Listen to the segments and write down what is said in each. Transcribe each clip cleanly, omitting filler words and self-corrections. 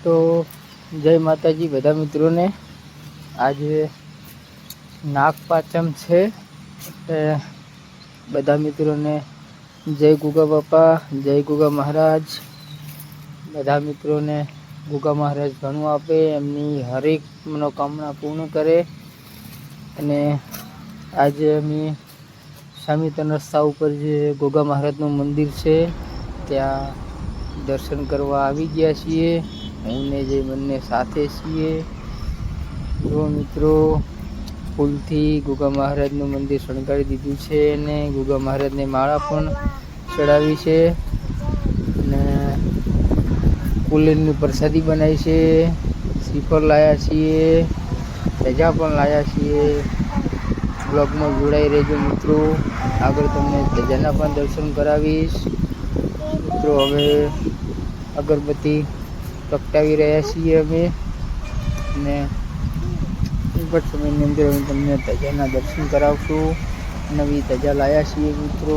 તો જય માતાજી બધા મિત્રોને। આજે નાગપાંચમ છે એટલે બધા મિત્રોને જય ગુગા બાપા, જય ગુગા મહારાજ। બધા મિત્રોને ગુગા મહારાજ ઘણું આપે, એમની હરેક મનોકામના પૂર્ણ કરે। અને આજે અમે સામીતન રસ્તા ઉપર જે ગુગા મહારાજનું મંદિર છે ત્યાં દર્શન કરવા આવી ગયા છીએ। હું ને જે બંને સાથે છીએ। જો મિત્રો ફૂલથી ગુગા મહારાજનું મંદિર શણગારી દીધું છે અને ગુગા મહારાજને માળા પણ ચડાવી છે અને કુલેરની પ્રસાદી બનાવી છે, શ્રીફળ લાવ્યા છીએ, ધજા પણ લાવ્યા છીએ। બ્લોગમાં જોડાઈ રહેજો મિત્રો, આગળ તમને ધજાના પણ દર્શન કરાવીશ। મિત્રો હવે અગરબત્તી પ્રગટાવી રહ્યા છીએ અમે અને ટૂંક સમયની અંદર હું તમને ધજાના દર્શન કરાવશું। નવી ધજા લાવ્યા છીએ મિત્રો।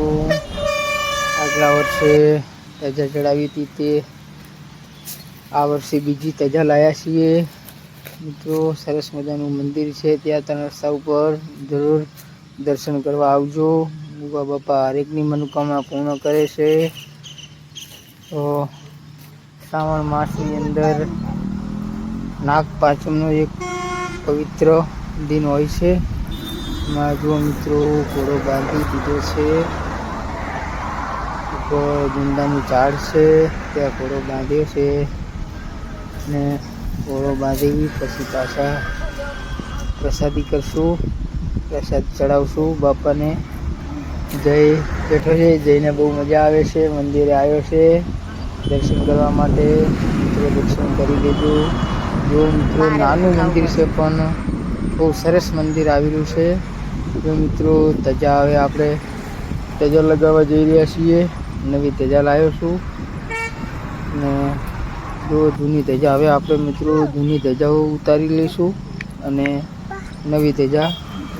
આગલા વર્ષે ધજા ચડાવી હતી તે આ વર્ષે બીજી ધજા લાવ્યા છીએ મિત્રો। સરસ મજાનું મંદિર છે, ત્યાં ત્રણ રસ્તા ઉપર જરૂર દર્શન કરવા આવજો। ગુગા બાપા હરેકની મનોકામના પૂર્ણ કરે છે। તો શ્રાવણ માસની અંદર નાગપાંચમનો એક પવિત્ર દિન હોય છે। એમાં જો મિત્રો ઘોડો બાંધી દીધો છે, ઉપર ગુંદાનું ઝાડ છે ત્યાં ઘોડો બાંધ્યો છે અને ઘોડો બાંધી પછી પાછા પ્રસાદી કરશું, પ્રસાદ ચડાવશું બાપાને। જય બેઠો છે, જઈને બહુ મજા આવે છે। મંદિરે આવ્યો છે દર્શન કરવા માટે, મિત્રો દર્શન કરી લેજો। જો મિત્રો નાનું મંદિર છે પણ બહુ સરસ મંદિર આવેલું છે। જો મિત્રો ધજા હવે આપણે ધજા લગાવવા જઈ રહ્યા છીએ। નવી ધજા લાવ્યો છું અને જો જૂની ધજા હવે આપણે મિત્રો જૂની ધજાઓ ઉતારી લઈશું અને નવી ધજા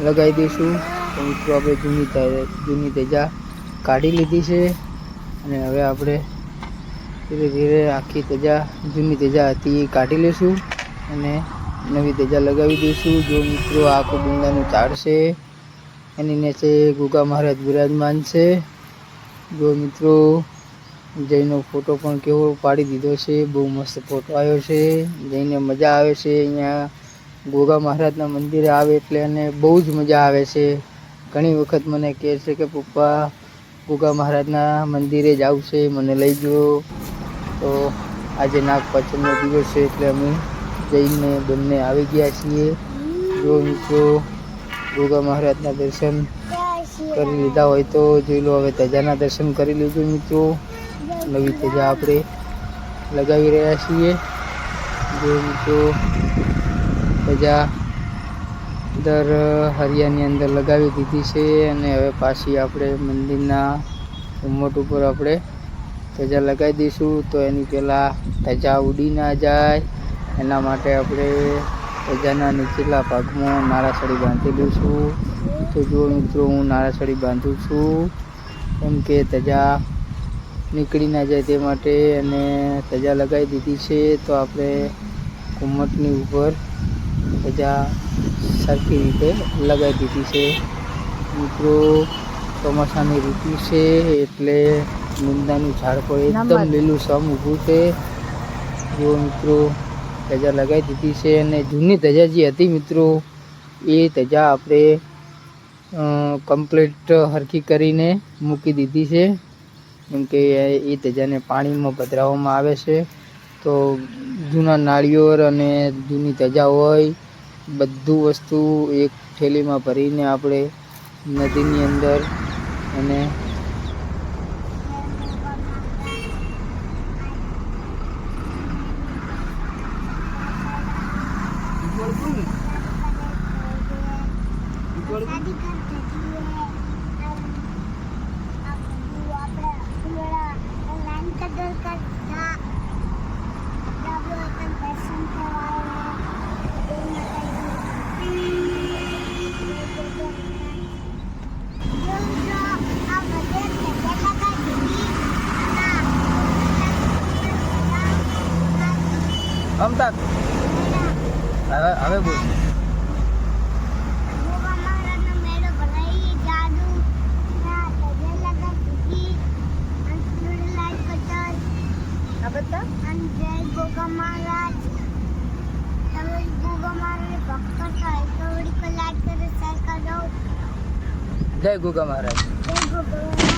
લગાવી દઈશું। તો મિત્રો આપણે જૂની ધજા કાઢી લીધી છે અને હવે આપણે ધીરે ધીરે આખી ધજા જૂની ધજા હતી એ કાઢી લઈશું અને નવી ધજા લગાવી દઈશું। જો મિત્રો આખું ગુંદાનું ઝાડ છે, એની નીચે ગુગા મહારાજ બિરાજમાન છે। જો મિત્રો જયનો ફોટો પણ કેવો પાડી દીધો છે, બહુ મસ્ત ફોટો આવ્યો છે। જઈને મજા આવે છે, અહીંયા ગુગા મહારાજના મંદિરે આવે એટલે એને બહુ જ મજા આવે છે। ઘણી વખત મને કહે છે કે પપ્પા ગુગા મહારાજના મંદિરે જ આવશે, મને લઈ જાઓ। તો આજે નાગપાંચમનો દિવસ છે એટલે અમે જઈને બંને આવી ગયા છીએ। જો મિત્રો ગુગા મહારાજના દર્શન કરી લીધા હોય તો જોઈ લો, હવે ધજાના દર્શન કરી લેજો મિત્રો। નવી ધજા આપણે લગાવી રહ્યા છીએ। જો મિત્રો ધજા દર હરિયાની અંદર લગાવી દીધી છે અને હવે પાછી આપણે મંદિરના ઘુમ્મટ ઉપર આપણે ધજા લગાવી દઈશું। તો એની પહેલાં ધજા ઉડી ના જાય એના માટે આપણે ધજાના નીચેલા ભાગમાં નાળાસળી બાંધેલું છું। તો જો મિત્રો હું નાળાસળી બાંધું છું કેમ કે ધજા નીકળી ના જાય તે માટે, અને ધજા લગાવી દીધી છે। તો આપણે ઘુમ્મટની ઉપર ધજા સરખી રીતે લગાવી દીધી છે મિત્રો। ચોમાસાની ઋતુ છે એટલે ગુંદાનું ઝાડ પર એકદમ લીલું સમ ઊભું છે। જો મિત્રો ધજા લગાવી દીધી છે અને જૂની ધજા જે હતી મિત્રો એ ધજા આપણે કમ્પ્લીટ હરખી કરીને મૂકી દીધી છે, કેમ કે એ ધજાને પાણીમાં પધરાવવામાં આવે છે। તો જૂના નાળિયેર અને જૂની ધજા હોય બધું વસ્તુ એક થેલીમાં ભરીને આપણે નદીની અંદર અને અમતા હવે બોલ. ગોગા મહારાજનો મેળો ભરાઈ જાદુ ના તજેલા કા તુકી અંતુડ લાઈક પચાસ આ બધા અને જય ગોગા મહારાજ તમે ગોગા મહારાજ ભક્ત થાય તો વિડિયો લાઈક કરો શેર કરો. જય ગોગા મહારાજ. જય ગોગા